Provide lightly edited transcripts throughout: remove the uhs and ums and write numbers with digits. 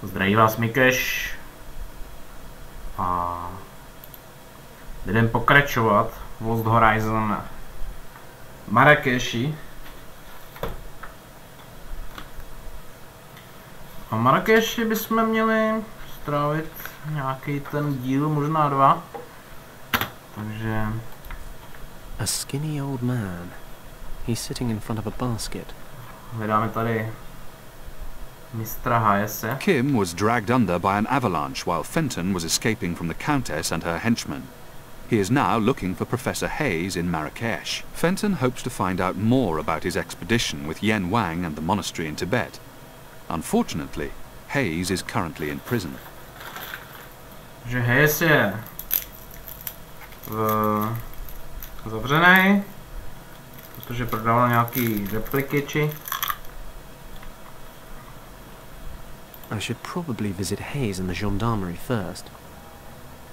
Zdraví vás Mickhesh. A budeme pokračovat Lost Horizon Marrakeši. A Marrakeši bychom měli strávit nějaký ten díl, možná 2. Takže... A skinny old man. He's sitting in front of a basket. Hledáme tady mistra Hayese. Kim was dragged under by an avalanche while Fenton was escaping from the Countess and her henchmen. He is now looking for Professor Hayes in Marrakesh. Fenton hopes to find out more about his expedition with Yen Wang and the monastery in Tibet. Unfortunately, Hayes is currently in prison. Že Hayes je zavřený, protože prodával nějaký repliky. I should probably visit Hayes in the gendarmerie first.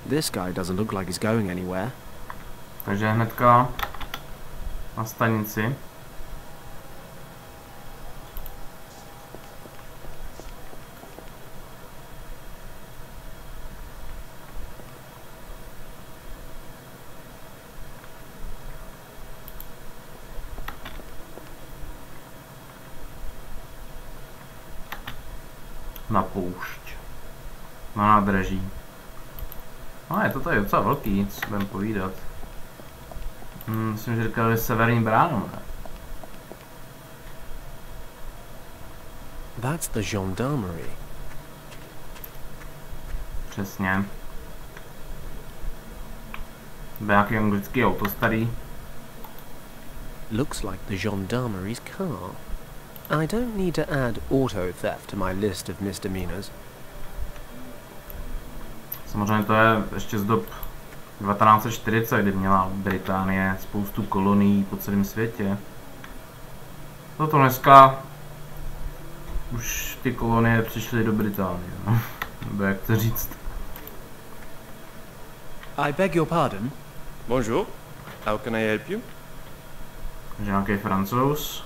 This guy doesn't look like he's going anywhere. Takže hnedka na stanici. Na poušť. Na nádraží. No, je to tady docela velký, co budeme povídat. Myslím, že říkal, že severní bránu, ne? That's the gendarmerie. Přesně. Nějaký anglický auto starý. Looks like the gendarmerie's car. I don't need to add auto theft to my list of misdemeanors. Samozřejmě to je ještě z dob 1940, kdy měla Británie spoustu kolonií po celém světě. Toto dneska už ty kolonie přišly do Británie, no? Nebo jak to říct. I beg your pardon. Bonjour. How can I help you? Takže nějaký Francouz.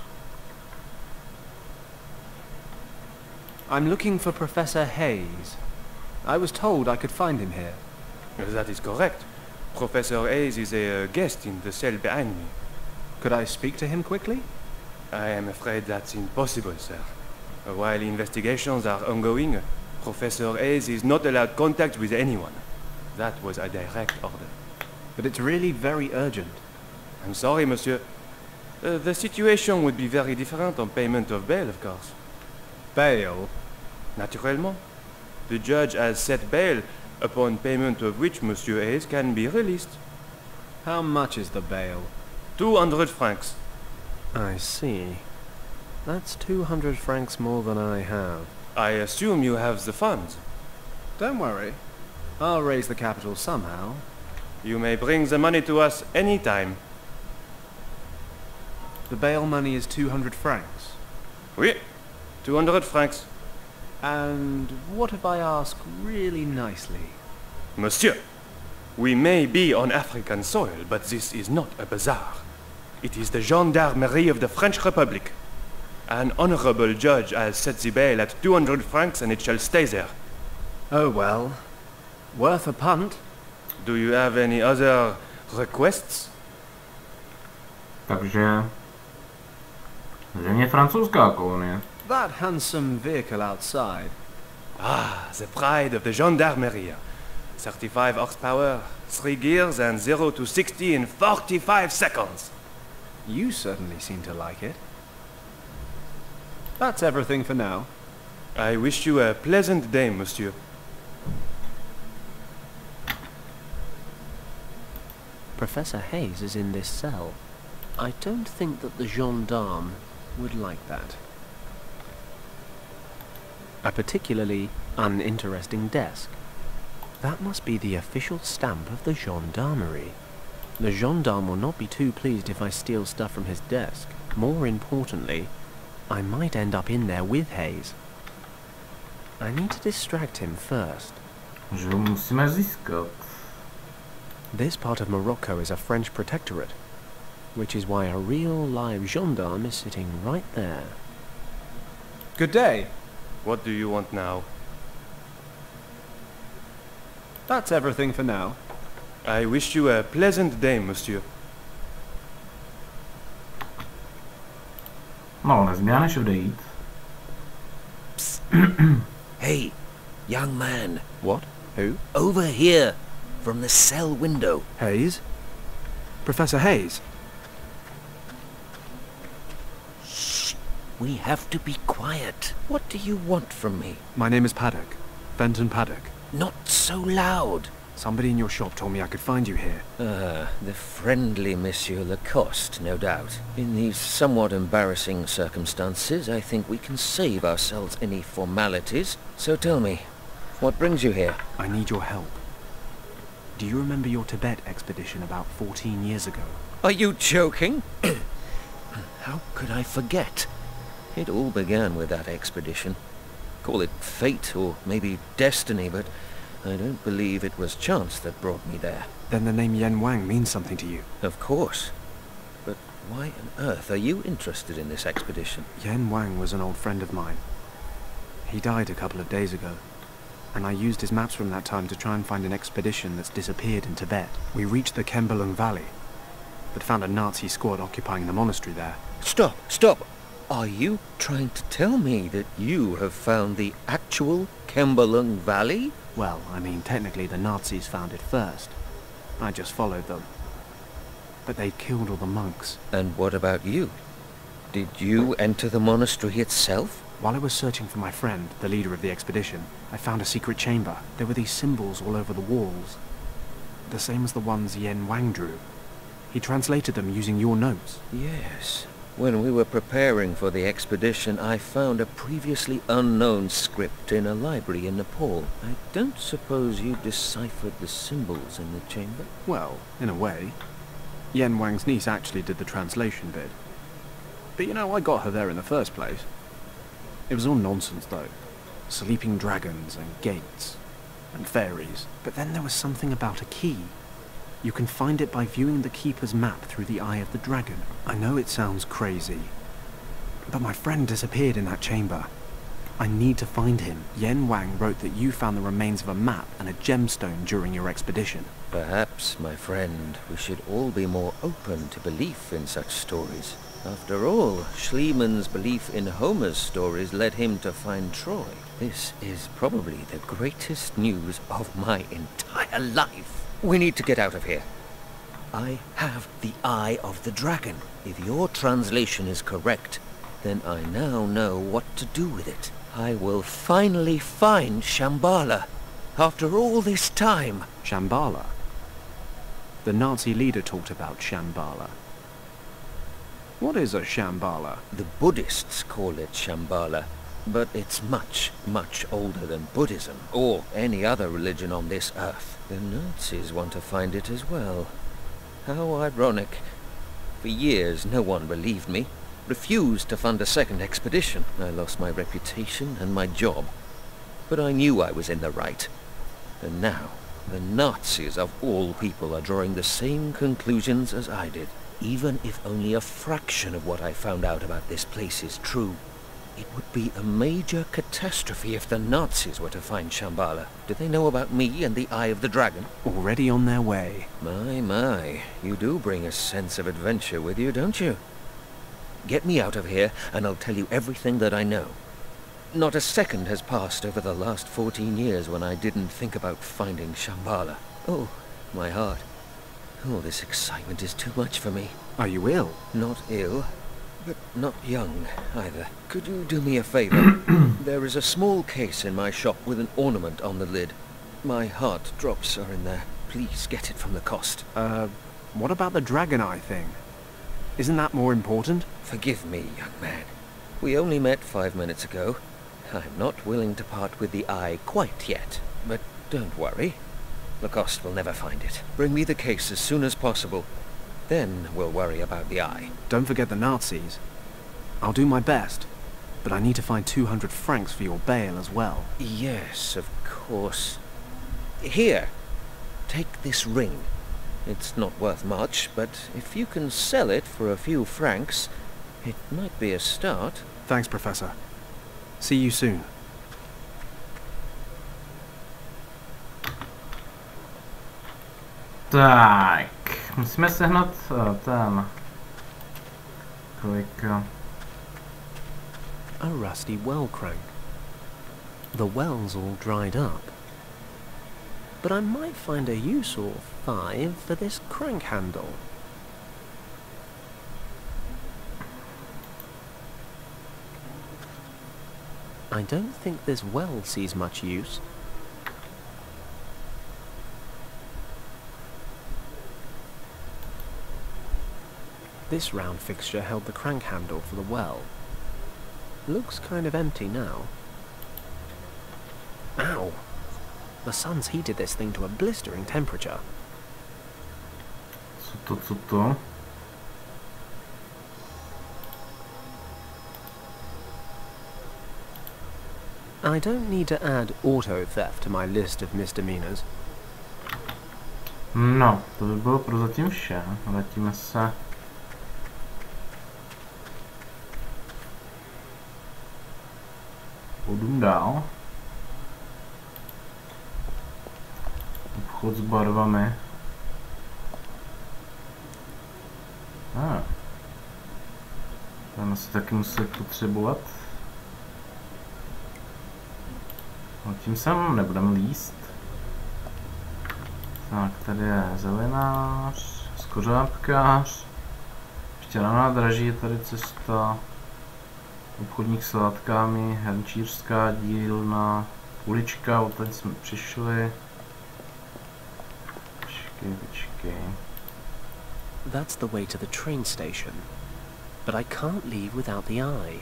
I'm looking for Professor Hayes. I was told I could find him here. That is correct. Professor Hayes is a guest in the cell behind me. Could I speak to him quickly? I am afraid that's impossible, sir. While investigations are ongoing, Professor Hayes is not allowed contact with anyone. That was a direct order. But it's really very urgent. I'm sorry, monsieur. The situation would be very different on payment of bail, of course. Bail? Naturellement. The judge has set bail, upon payment of which Monsieur Hayes can be released. How much is the bail? 200 francs. I see. That's 200 francs more than I have. I assume you have the funds. Don't worry. I'll raise the capital somehow. You may bring the money to us any time. The bail money is 200 francs. Oui, 200 francs. And what if I ask really nicely? Monsieur, we may be on African soil, but this is not a bazaar. It is the gendarmerie of the French Republic. An honorable judge has set the bail at 200 francs and it shall stay there. Oh well. Worth a punt. Do you have any other requests? Takže země francouzská kolonie. That handsome vehicle outside. Ah, the pride of the gendarmerie. 35 horsepower, 3 gears and 0 to 60 in 45 seconds. You certainly seem to like it. That's everything for now. I wish you a pleasant day, monsieur. Professor Hayes is in this cell. I don't think that the gendarme would like that. A particularly uninteresting desk. That must be the official stamp of the gendarmerie. The gendarme will not be too pleased if I steal stuff from his desk. More importantly, I might end up in there with Hayes. I need to distract him first. Že ho musíme získat. This part of Morocco is a French protectorate, which is why a real live gendarme is sitting right there. Good day. What do you want now? That's everything for now. I wish you a pleasant day, monsieur. No, nezbývá než odejít. Hey, young man. What? Who? Over here, from the cell window. Hayes? Professor Hayes? Shh. We have to be quiet. What do you want from me? My name is Paddock. Fenton Paddock. Not so loud. Somebody in your shop told me I could find you here. The friendly Monsieur Lacoste, no doubt. In these somewhat embarrassing circumstances, I think we can save ourselves any formalities. So tell me, what brings you here? I need your help. Do you remember your Tibet expedition about 14 years ago? Are you joking? How could I forget? It all began with that expedition. Call it fate or maybe destiny, but I don't believe it was chance that brought me there. Then the name Yen Wang means something to you. Of course. But why on earth are you interested in this expedition? Yen Wang was an old friend of mine. He died a couple of days ago, and I used his maps from that time to try and find an expedition that's disappeared in Tibet. We reached the Kembalung Valley, but found a Nazi squad occupying the monastery there. Stop! Stop! Are you trying to tell me that you have found the actual Kembalung Valley? Well, I mean, technically the Nazis found it first. I just followed them. But they'd killed all the monks. And what about you? Did you enter the monastery itself? While I was searching for my friend, the leader of the expedition, I found a secret chamber. There were these symbols all over the walls. The same as the ones Yen Wang drew. He translated them using your notes. Yes. When we were preparing for the expedition, I found a previously unknown script in a library in Nepal. I don't suppose you deciphered the symbols in the chamber? Well, in a way. Yen Wang's niece actually did the translation bit. But you know, I got her there in the first place. It was all nonsense, though. Sleeping dragons and gates and fairies. But then there was something about a key. You can find it by viewing the Keeper's map through the eye of the dragon. I know it sounds crazy, but my friend disappeared in that chamber. I need to find him. Yen Wang wrote that you found the remains of a map and a gemstone during your expedition. Perhaps, my friend, we should all be more open to belief in such stories. After all, Schliemann's belief in Homer's stories led him to find Troy. This is probably the greatest news of my entire life. We need to get out of here. I have the Eye of the Dragon. If your translation is correct, then I now know what to do with it. I will finally find Shambhala. After all this time. Shambhala? The Nazi leader talked about Shambhala. What is a Shambhala? The Buddhists call it Shambhala, but it's much, much older than Buddhism, or any other religion on this earth. The Nazis want to find it as well. How ironic. For years, no one believed me. Refused to fund a second expedition. I lost my reputation and my job. But I knew I was in the right. And now, the Nazis of all people are drawing the same conclusions as I did. Even if only a fraction of what I found out about this place is true, it would be a major catastrophe if the Nazis were to find Shambhala. Do they know about me and the Eye of the Dragon? Already on their way. My, you do bring a sense of adventure with you, don't you? Get me out of here, and I'll tell you everything that I know. Not a second has passed over the last 14 years when I didn't think about finding Shambhala. Oh, my heart. Oh, this excitement is too much for me. Are you ill? Not ill, but not young either. Could you do me a favor? There is a small case in my shop with an ornament on the lid. My heart drops are in there. Please get it from Lacoste. What about the dragon eye thing? Isn't that more important? Forgive me, young man. We only met 5 minutes ago. I'm not willing to part with the eye quite yet, but don't worry. Lacoste will never find it. Bring me the case as soon as possible. Then we'll worry about the eye. Don't forget the Nazis. I'll do my best, but I need to find 200 francs for your bail as well. Yes, of course. Here, take this ring. It's not worth much, but if you can sell it for a few francs, it might be a start. Thanks, Professor. See you soon. Tak, musíme sehnat ten... Kolik... A rusty well crank. The well's all dried up. But I might find a use or 5 for this crank handle. I don't think this well sees much use. This round fixture held the crank handle for the well. Looks kind of empty now. Ow! The sun's heated this thing to a blistering temperature. Co to? I don't need to add auto theft to my list of misdemeanors. No, to by bylo prozatím vše. Vrátíme se. Půjdeme dál. Obchod s barvami. Budeme si taky muset potřebovat. No, tím sem nebudeme líst. Tak, tady je zelenář, skořápkář. Ještě na nádraží je tady cesta. Obchodník s látkami, hrnčířská dílna, ulička, odtud jsme přišli. Počkej. That's the way to the train station. But I can't leave without the eye.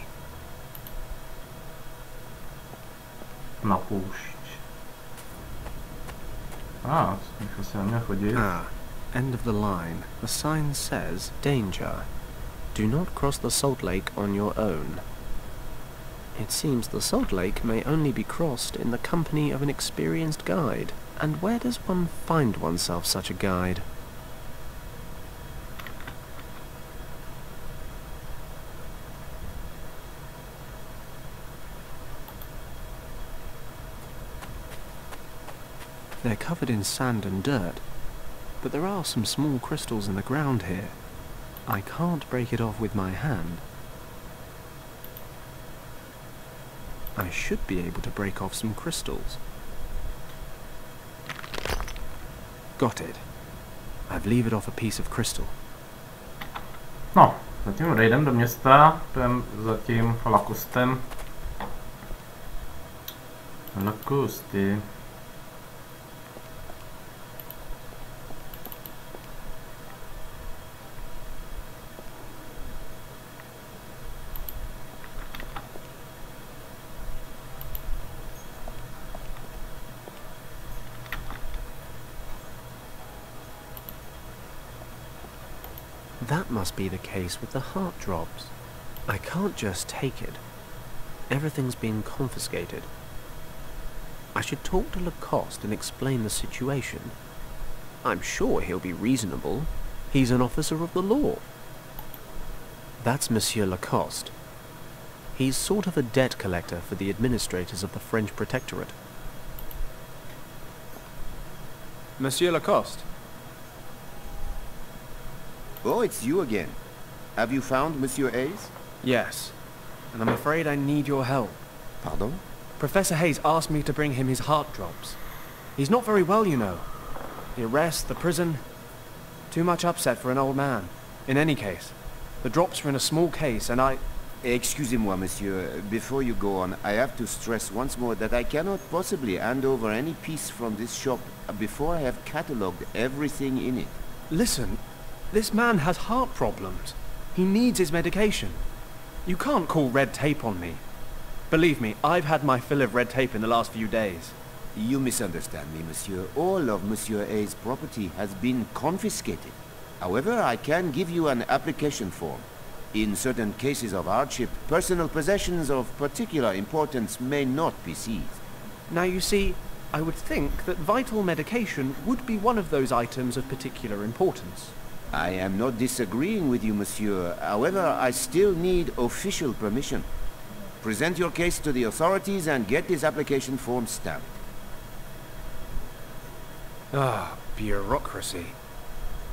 Na poušť. Nechal se na mě chodit. End of the line. The sign says, danger. Do not cross the salt lake on your own. It seems the salt lake may only be crossed in the company of an experienced guide. And where does one find oneself such a guide? They're covered in sand and dirt, but there are some small crystals in the ground here. I can't break it off with my hand. I should be able to break off some crystals. Got it. I've levered off a piece of crystal. No, zatím odejdem do města, půjdem za tím Lacostem. Lacoste. That must be the case with the heart drops. I can't just take it. Everything's been confiscated. I should talk to Lacoste and explain the situation. I'm sure he'll be reasonable. He's an officer of the law. That's Monsieur Lacoste. He's sort of a debt collector for the administrators of the French Protectorate. Monsieur Lacoste. Oh, it's you again. Have you found Monsieur Hayes? Yes, and I'm afraid I need your help. Pardon? Professor Hayes asked me to bring him his heart drops. He's not very well, you know. The arrest, the prison... Too much upset for an old man. In any case, the drops are in a small case, and I... Excusez-moi, monsieur. Before you go on, I have to stress once more that I cannot possibly hand over any piece from this shop before I have catalogued everything in it. Listen, this man has heart problems. He needs his medication. You can't call red tape on me. Believe me, I've had my fill of red tape in the last few days. You misunderstand me, monsieur. All of Monsieur Hayes' property has been confiscated. However, I can give you an application form. In certain cases of hardship, personal possessions of particular importance may not be seized. Now you see, I would think that vital medication would be one of those items of particular importance. I am not disagreeing with you, monsieur. However, I still need official permission. Present your case to the authorities and get this application form stamped. Ah, bureaucracy.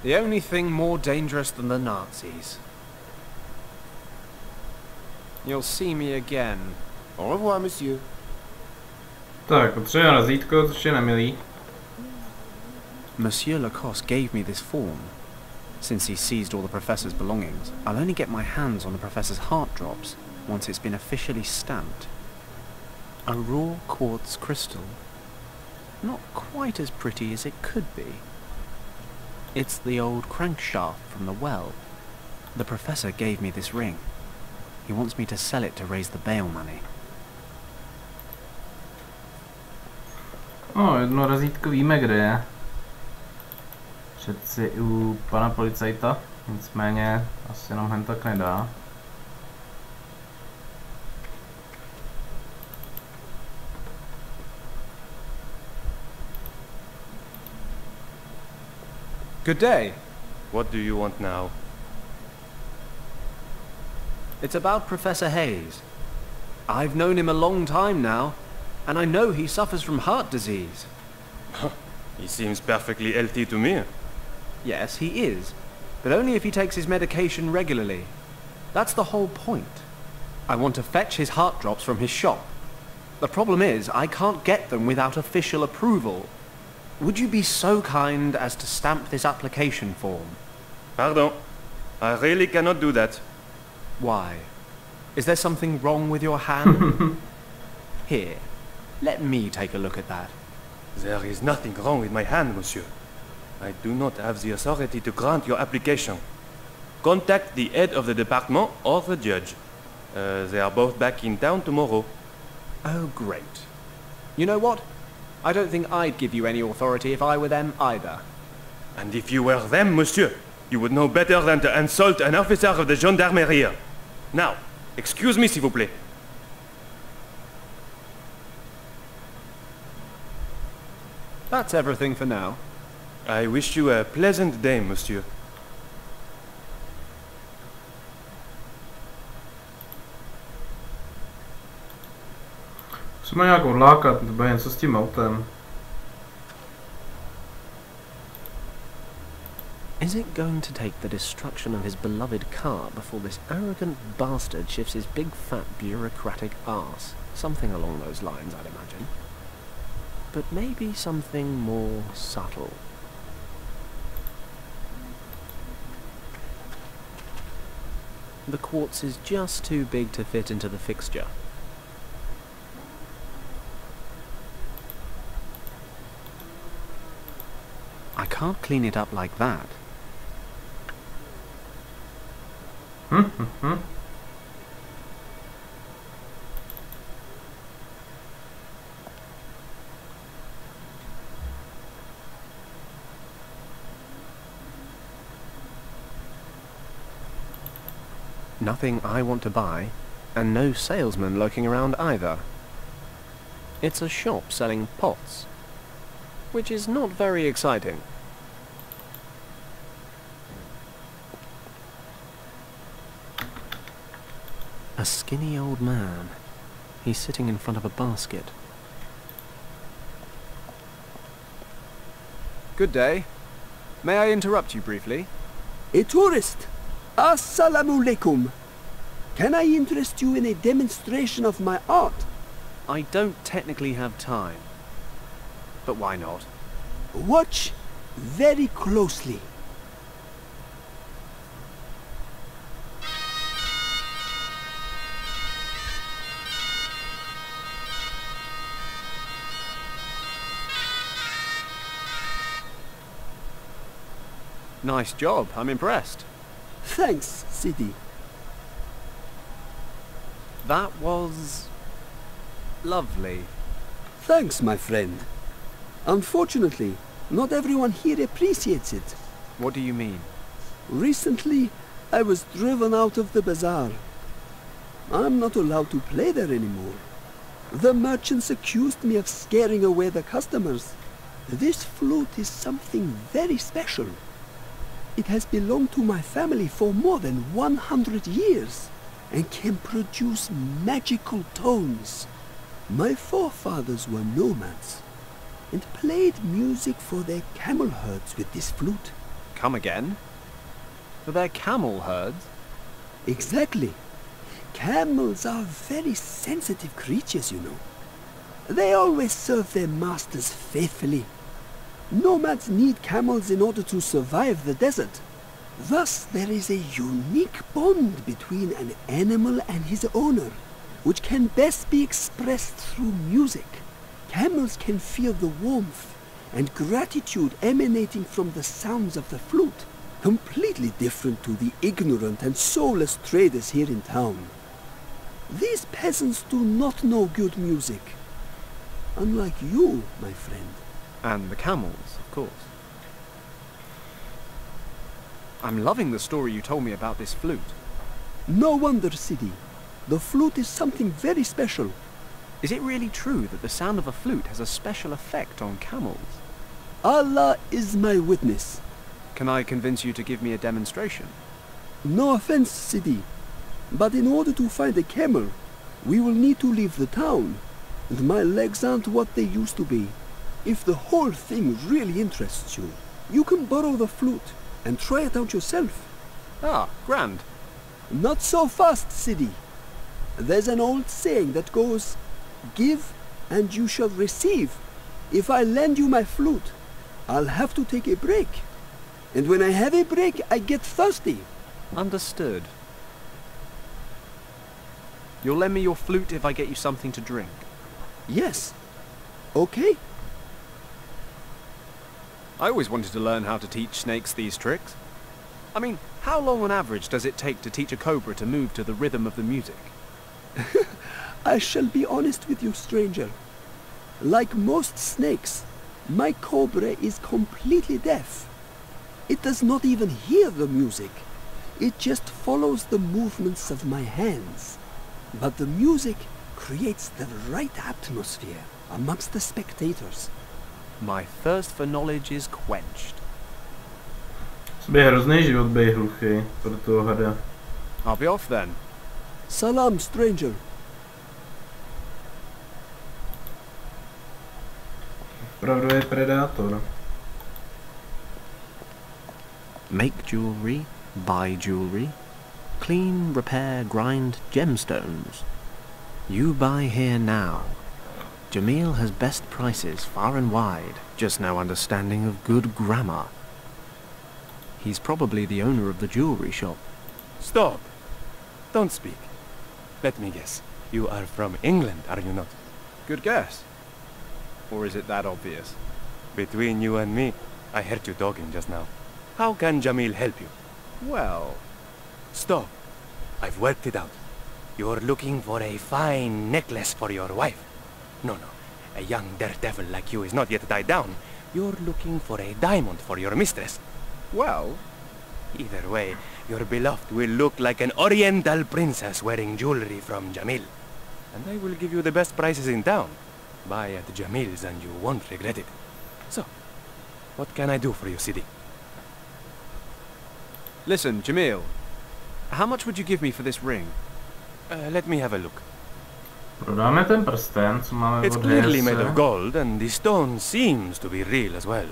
The only thing more dangerous than the Nazis. You'll see me again. Au revoir, monsieur. Tak, potřebuje razítko, což je nemilý. Monsieur Lacoste gave me this form. Since he seized all the professor's belongings, I'll only get my hands on the professor's heart drops once it's been officially stamped. A raw quartz crystal. Not quite as pretty as it could be. It's the old crankshaft from the well. The professor gave me this ring. He wants me to sell it to raise the bail money. No, jedno razítko víme, kde je. Přeci u pana policajta, nicméně asi nám hen tak nedá. Good day. What do you want now? It's about Professor Hayes. I've known him a long time now, and I know he suffers from heart disease. He seems perfectly healthy to me. Yes, he is, but only if he takes his medication regularly. That's the whole point. I want to fetch his heart drops from his shop. The problem is, I can't get them without official approval. Would you be so kind as to stamp this application form? Pardon. I really cannot do that. Why? Is there something wrong with your hand? Here, let me take a look at that. There is nothing wrong with my hand, monsieur. I do not have the authority to grant your application. Contact the head of the department or the judge. They are both back in town tomorrow. Oh, great. You know what? I don't think I'd give you any authority if I were them either. And if you were them, monsieur, you would know better than to insult an officer of the gendarmerie. Now, excuse me, s'il vous plaît. That's everything for now. I wish you a pleasant day, monsieur. Musíme nějak odlákat, to bude něco s tím autem. Is it going to take the destruction of his beloved car before this arrogant bastard shifts his big fat bureaucratic arse? Something along those lines, I'd imagine. But maybe something more subtle. The quartz is just too big to fit into the fixture. I can't clean it up like that. Nothing I want to buy, and no salesman lurking around either. It's a shop selling pots, which is not very exciting. A skinny old man. He's sitting in front of a basket. Good day. May I interrupt you briefly? A tourist. Assalamu alaikum. Can I interest you in a demonstration of my art? I don't technically have time. But why not? Watch very closely. Nice job, I'm impressed. Thanks, Sidi. That was... lovely. Thanks, my friend. Unfortunately, not everyone here appreciates it. What do you mean? Recently, I was driven out of the bazaar. I'm not allowed to play there anymore. The merchants accused me of scaring away the customers. This flute is something very special. It has belonged to my family for more than 100 years and can produce magical tones. My forefathers were nomads and played music for their camel herds with this flute. Come again? But they're camel herds. Exactly. Camels are very sensitive creatures, you know. They always serve their masters faithfully. Nomads need camels in order to survive the desert. Thus, there is a unique bond between an animal and his owner, which can best be expressed through music. Camels can feel the warmth and gratitude emanating from the sounds of the flute, completely different to the ignorant and soulless traders here in town. These peasants do not know good music, unlike you, my friend. And the camels, of course. I'm loving the story you told me about this flute. No wonder, Sidi. The flute is something very special. Is it really true that the sound of a flute has a special effect on camels? Allah is my witness. Can I convince you to give me a demonstration? No offense, Sidi, but in order to find a camel, we will need to leave the town, and my legs aren't what they used to be. If the whole thing really interests you, you can borrow the flute and try it out yourself. Ah, grand. Not so fast, Sidi. There's an old saying that goes, "Give and you shall receive." If I lend you my flute, I'll have to take a break. And when I have a break, I get thirsty. Understood. You'll lend me your flute if I get you something to drink? Yes. Okay. I always wanted to learn how to teach snakes these tricks. I mean, how long on average does it take to teach a cobra to move to the rhythm of the music? I shall be honest with you, stranger. Like most snakes, my cobra is completely deaf. It does not even hear the music. It just follows the movements of my hands. But the music creates the right atmosphere amongst the spectators. My thirst for knowledge is quenched. Sobě hrozný život bej hluchý pro toho hada. I'll be off then. Salam, stranger. Opravdu je predátor. Make jewelry, buy jewelry, clean, repair, grind gemstones. You buy here now. Jamil has best prices far and wide, just no understanding of good grammar. He's probably the owner of the jewelry shop. Stop! Don't speak. Let me guess. You are from England, are you not? Good guess. Or is it that obvious? Between you and me, I heard you talking just now. How can Jamil help you? Well... Stop. I've worked it out. You're looking for a fine necklace for your wife. No, a young daredevil like you is not yet died down. You're looking for a diamond for your mistress. Well... Either way, your beloved will look like an oriental princess wearing jewelry from Jamil. And I will give you the best prices in town. Buy at Jamil's and you won't regret it. So, what can I do for you, Sidi? Listen, Jamil. How much would you give me for this ring? Let me have a look. Prodáme ten prsten, co máme It's od clearly Hejse. made of gold, and the stone seems to be real as well.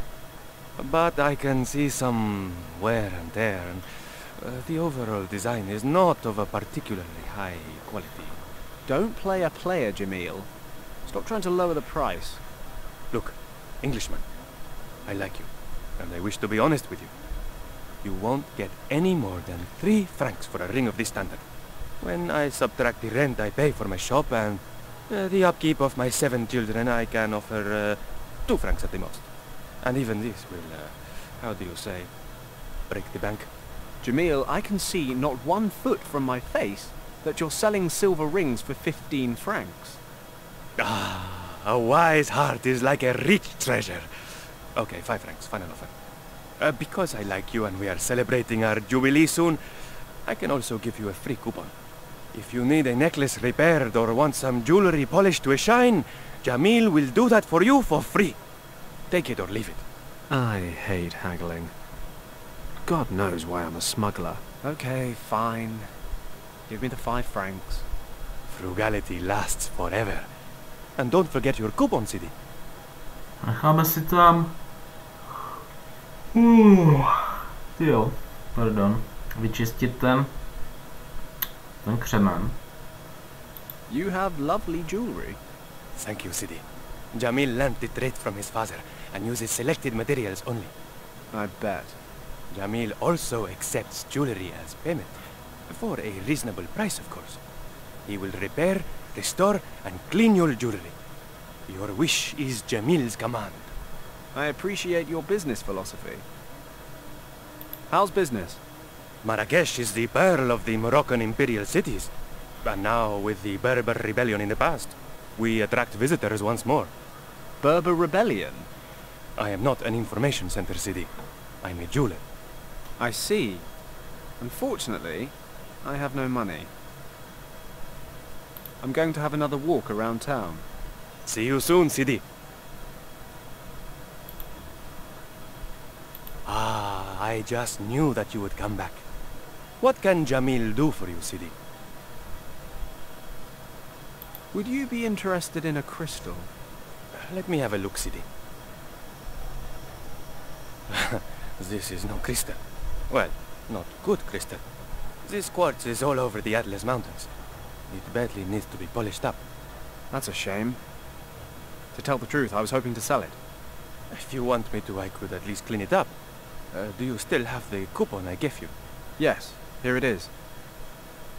But I can see some wear and tear, and the overall design is not of a particularly high quality. Don't play a player, Jamil. Stop trying to lower the price. Look, Englishman, I like you, and I wish to be honest with you. You won't get any more than 3 francs for a ring of this standard. When I subtract the rent I pay for my shop and the upkeep of my 7 children, I can offer 2 francs at the most. And even this will, how do you say, break the bank. Jamil, I can see not 1 foot from my face that you're selling silver rings for 15 francs. Ah, a wise heart is like a rich treasure. Okay, 5 francs, final offer. Because I like you and we are celebrating our jubilee soon, I can also give you a free coupon. If you need a necklace repaired or want some jewelry polished to a shine, Jamil will do that for you for free. Take it or leave it. I hate haggling. God knows why I'm a smuggler. Okay, fine. Give me the 5 francs. Frugality lasts forever. And don't forget your coupon, Sidi. Necháme si tam... Jo, pardon. Vyčistit ten křemen. You have lovely jewelry. Thank you, Sidi. Jamil learned the trade from his father and uses selected materials only. I bet. Jamil also accepts jewelry as payment. For a reasonable price, of course. He will repair, restore, and clean your jewelry. Your wish is Jamil's command. I appreciate your business philosophy. How's business? Marrakesh is the pearl of the Moroccan imperial cities. And now, with the Berber rebellion in the past, we attract visitors once more. Berber rebellion? I am not an information center, Sidi. I'm a jeweler. I see. Unfortunately, I have no money. I'm going to have another walk around town. See you soon, Sidi. Ah, I just knew that you would come back. What can Jamil do for you, Sidi? Would you be interested in a crystal? Let me have a look, Sidi. This is no crystal. Well, not good crystal. This quartz is all over the Atlas Mountains. It badly needs to be polished up. That's a shame. To tell the truth, I was hoping to sell it. If you want me to, I could at least clean it up. Do you still have the coupon I gave you? Yes, here it is.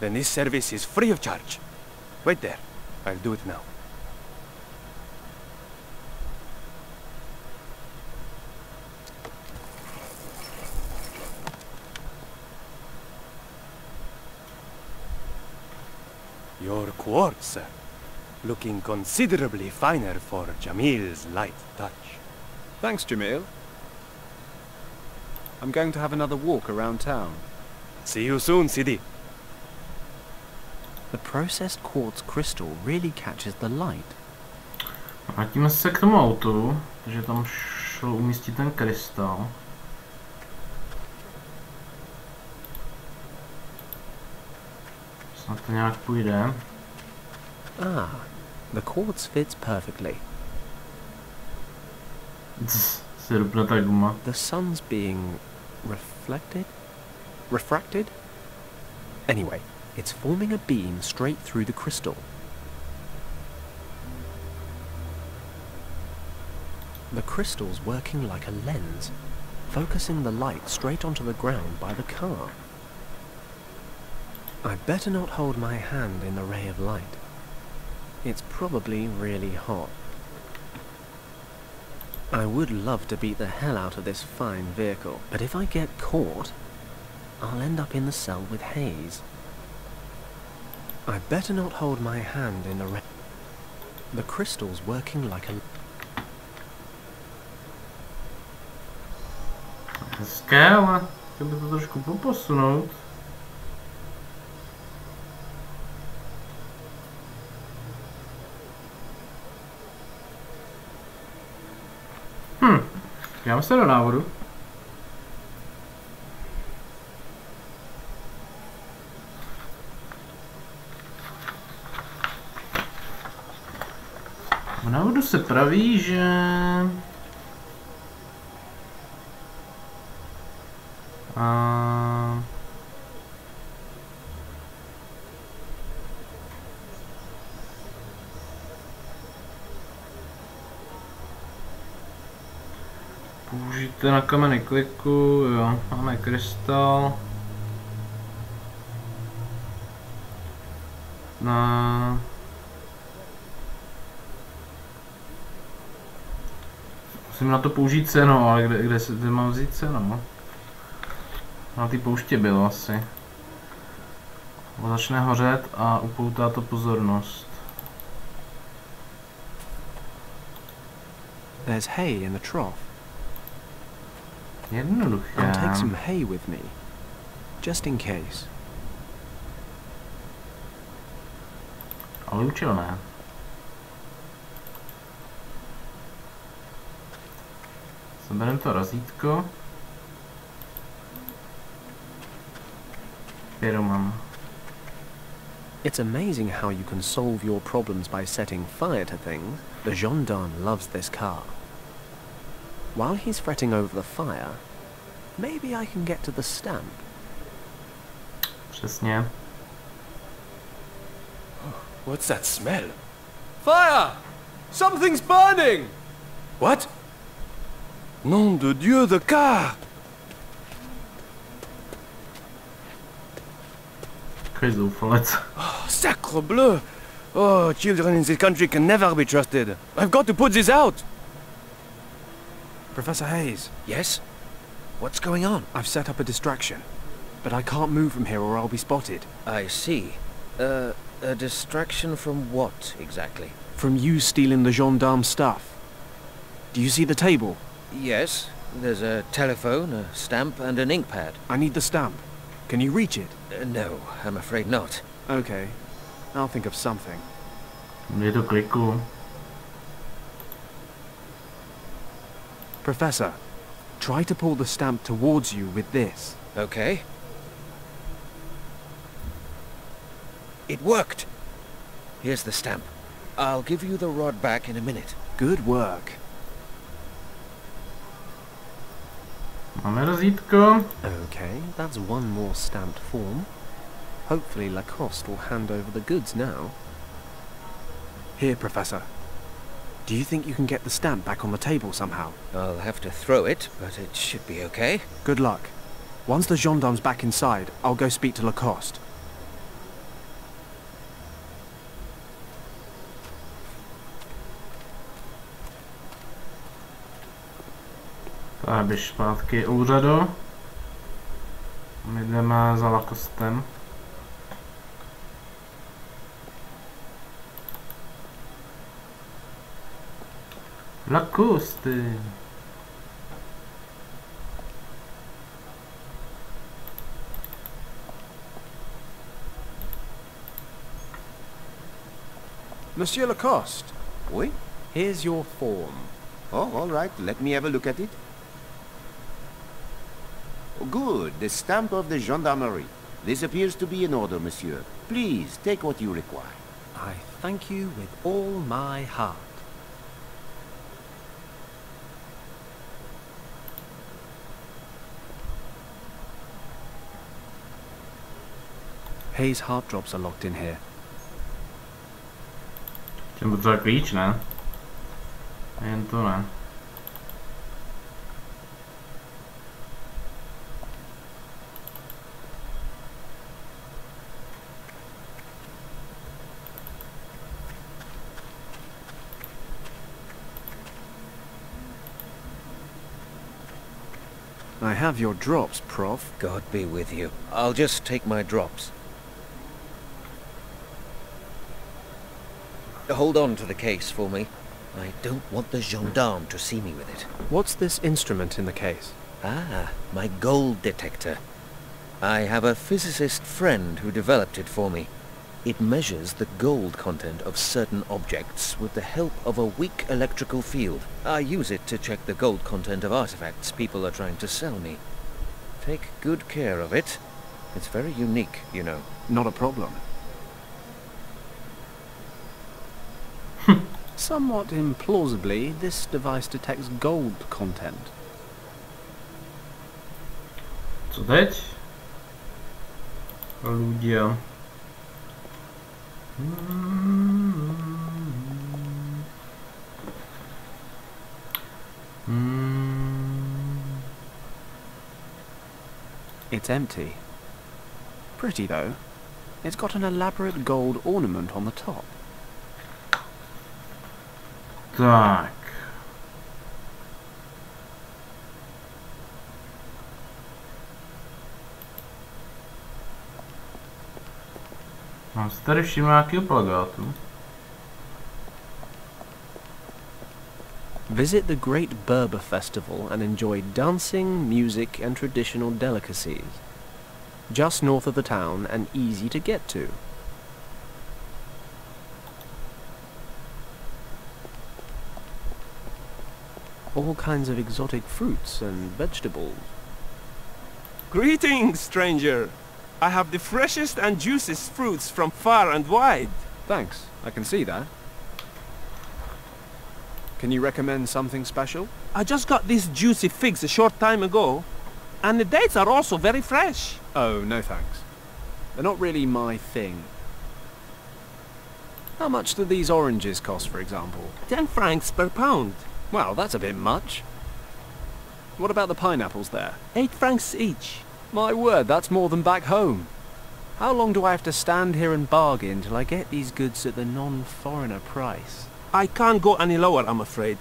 Then this service is free of charge. Wait there. I'll do it now. Your quartz, sir. Looking considerably finer for Jamil's light touch. Thanks, Jamil. I'm going to have another walk around town. See you soon, Sidi. The processed quartz crystal really catches the light. Vrátíme se k tomu autu, takže tam šlo umístit ten krystal. Snad to nějak půjde. Ah, the quartz fits perfectly. Se rupne ta guma. The sun's being reflected? Refracted? Anyway, it's forming a beam straight through the crystal. The crystal's working like a lens, focusing the light straight onto the ground by the car. I'd better not hold my hand in the ray of light. It's probably really hot. I would love to beat the hell out of this fine vehicle, but if I get caught, I'll end up in the cell with Hayes. I'd better not hold my hand in the ray. The crystal's working like a... Hezké, ale chtěl by to trošku poposunout. Dáme se do návodu. V návodu se praví, že použijte na kameny kliku, jo, máme krystal. Musím na to použít cenu, ale kde mám vzít cenu? Na té pouště bylo asi. Začne hořet a upoutá to pozornost. There's hay in the trough. Jednoduché. I'll take some hay with me, just in case. Ale účelné. Sebereme to razítko. Pyroman. It's amazing how you can solve your problems by setting fire to things. The gendarme loves this car. While he's fretting over the fire, Maybe I can get to the stamp. Přesně. What's that smell? Fire! Something's burning! What? Nom de Dieu, the car! Takový zoufalec. Oh, sacre bleu! Oh, children in this country can never be trusted. I've got to put this out! Professor Hayes, Yes? What's going on? I've set up a distraction. But I can't move from here or I'll be spotted. I see. A distraction from what, exactly? From you stealing the gendarme stuff. Do you see the table? Yes, there's a telephone, a stamp, and an ink pad. I need the stamp. Can you reach it? No, I'm afraid not. Okay. I'll think of something. Je to kliku. Professor, try to pull the stamp towards you with this. Okay. It worked! Here's the stamp. I'll give you the rod back in a minute. Good work. Máme razítko. Okay, that's one more stamped form. Hopefully Lacoste will hand over the goods now. Here, Professor. Do you think you can get the stamp back on the table somehow? I'll have to throw it, but it should be okay. Good luck. Once the gendarme's back inside, I'll go speak to Lacoste. Tak běž zpátky úřadu. My jdeme za Lacostem. Lacoste. Monsieur Lacoste, Oui? here's your form. Oh, all right. Let me have a look at it. Good. The stamp of the gendarmerie. This appears to be in order, monsieur. Please, take what you require. I thank you with all my heart. Hayes' heart drops are locked in here. Jsem potřeba klíč, ne? Jen to ne. I have your drops, Prof. God be with you. I'll just take my drops. Hold on to the case for me. I don't want the gendarme to see me with it. What's this instrument in the case? Ah, my gold detector. I have a physicist friend who developed it for me. It measures the gold content of certain objects with the help of a weak electrical field. I use it to check the gold content of artifacts people are trying to sell me. Take good care of it. It's very unique, you know. Not a problem. Somewhat implausibly, this device detects gold content. Co teď? Ludia. It's empty. Pretty though. It's got an elaborate gold ornament on the top. Tak. Mám si tady všiml nějakého plagátu. Visit the Great Berber Festival and enjoy dancing, music and traditional delicacies. Just north of the town and easy to get to. All kinds of exotic fruits and vegetables. Greetings, stranger! I have the freshest and juiciest fruits from far and wide. Thanks, I can see that. Can you recommend something special? I just got these juicy figs a short time ago. And the dates are also very fresh. Oh, no thanks. They're not really my thing. How much do these oranges cost, for example? 10 francs per pound. Well, that's a bit much. What about the pineapples there? 8 francs each. My word, that's more than back home. How long do I have to stand here and bargain till I get these goods at the non-foreigner price? I can't go any lower, I'm afraid.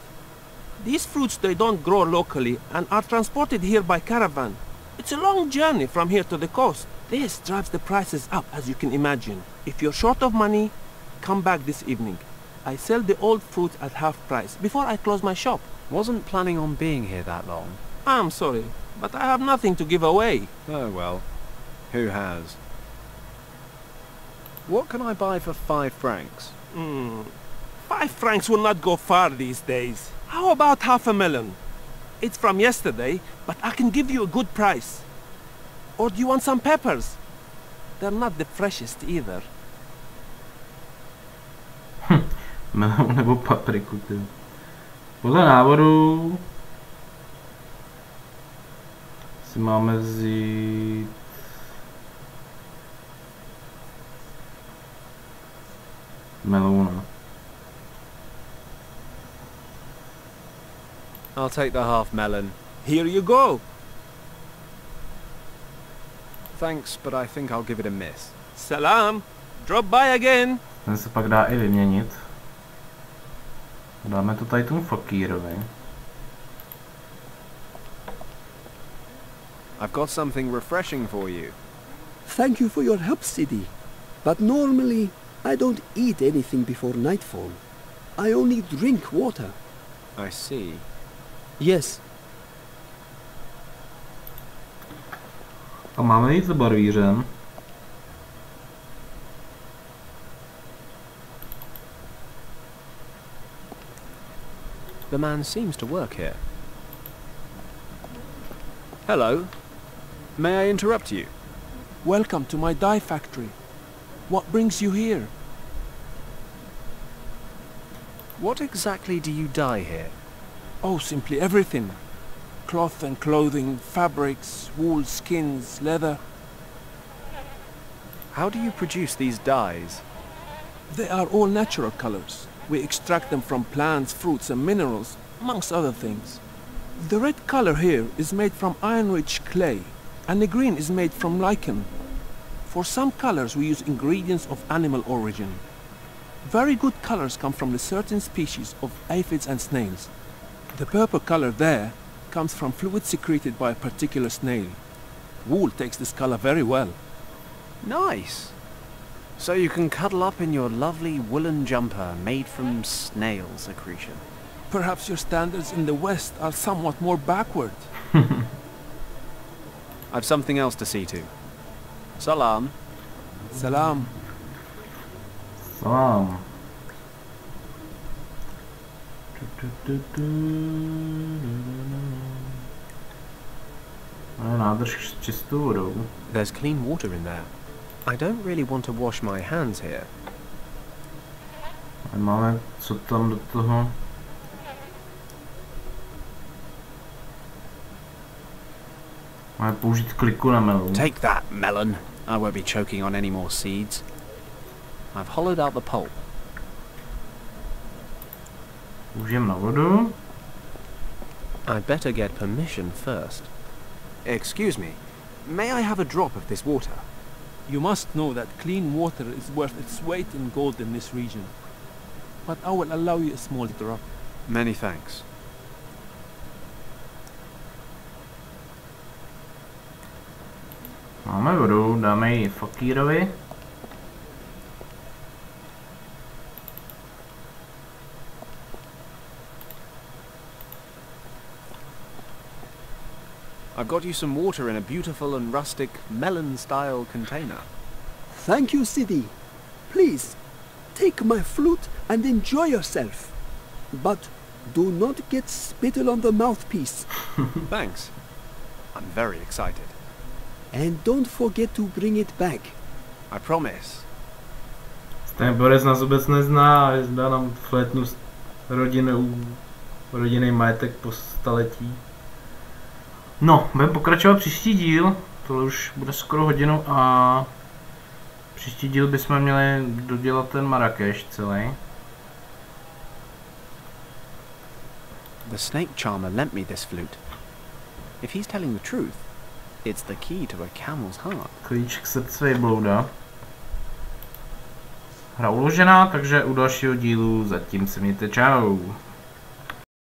These fruits, they don't grow locally and are transported here by caravan. It's a long journey from here to the coast. This drives the prices up, as you can imagine. If you're short of money, come back this evening. I sell the old fruit at half price before I close my shop. Wasn't planning on being here that long. I'm sorry, but I have nothing to give away. Oh well, who has? What can I buy for 5 francs? 5 francs will not go far these days. How about half a melon? It's from yesterday, but I can give you a good price. Or do you want some peppers? They're not the freshest either. Melon nebo papriku, ty. Podle návodu si máme vzít melona. I'll take the half melon. Here you go. Thanks, but I think I'll give it a miss. Salam. Drop by again. Ten se pak dá i vyměnit. Dáme to tady tomu fakírovi. I've got something refreshing for you. Thank you for your help, Sidi. But normally, I don't eat anything before nightfall. I only drink water. I see. Yes. A máme jít za barvířem. The man seems to work here. Hello. May I interrupt you? Welcome to my dye factory. What brings you here? What exactly do you dye here? Oh, simply everything. Cloth and clothing, fabrics, wool, skins, leather. How do you produce these dyes? They are all natural colors. We extract them from plants, fruits and minerals, amongst other things. The red color here is made from iron-rich clay, and the green is made from lichen. For some colors we use ingredients of animal origin. Very good colors come from a certain species of aphids and snails. The purple color there comes from fluid secreted by a particular snail. Wool takes this color very well. Nice! So you can cuddle up in your lovely woolen jumper made from snail secretion. Perhaps your standards in the West are somewhat more backward. I've something else to see to. Salam. Salam. Salam. Nádrž s čistou vodou. There's clean water in there. I don't really want to wash my hands here. A máme co tam do toho? Máme použít kliku na melon. Take that, melon. I won't be choking on any more seeds. I've hollowed out the pulp. Použijem na vodu. I'd better get permission first. Excuse me. May I have a drop of this water? You must know that clean water is worth its weight in gold in this region. But I will allow you a small drop. Many thanks. Máme vodu, dáme ji fakírovi. I've got you some water in a beautiful and rustic melon-style container. Thank you, Sidi. Please, take my flute and enjoy yourself. But do not get spittle on the mouthpiece. Thanks. I'm very excited. And don't forget to bring it back. I promise. Ten Boris nás vůbec nezná, dá nám flétnu rodinný majetek po staletí. No, budeme pokračovat příští díl. Tohle už bude skoro hodinu a příští díl bychom měli dodělat ten Marrakeš celý. The snake charmer lent me this flute. If he's telling the truth, it's the key to a camel's heart. Klíč k srdci Vejblouda. Hra uložená, takže u dalšího dílu zatím se mějte čau.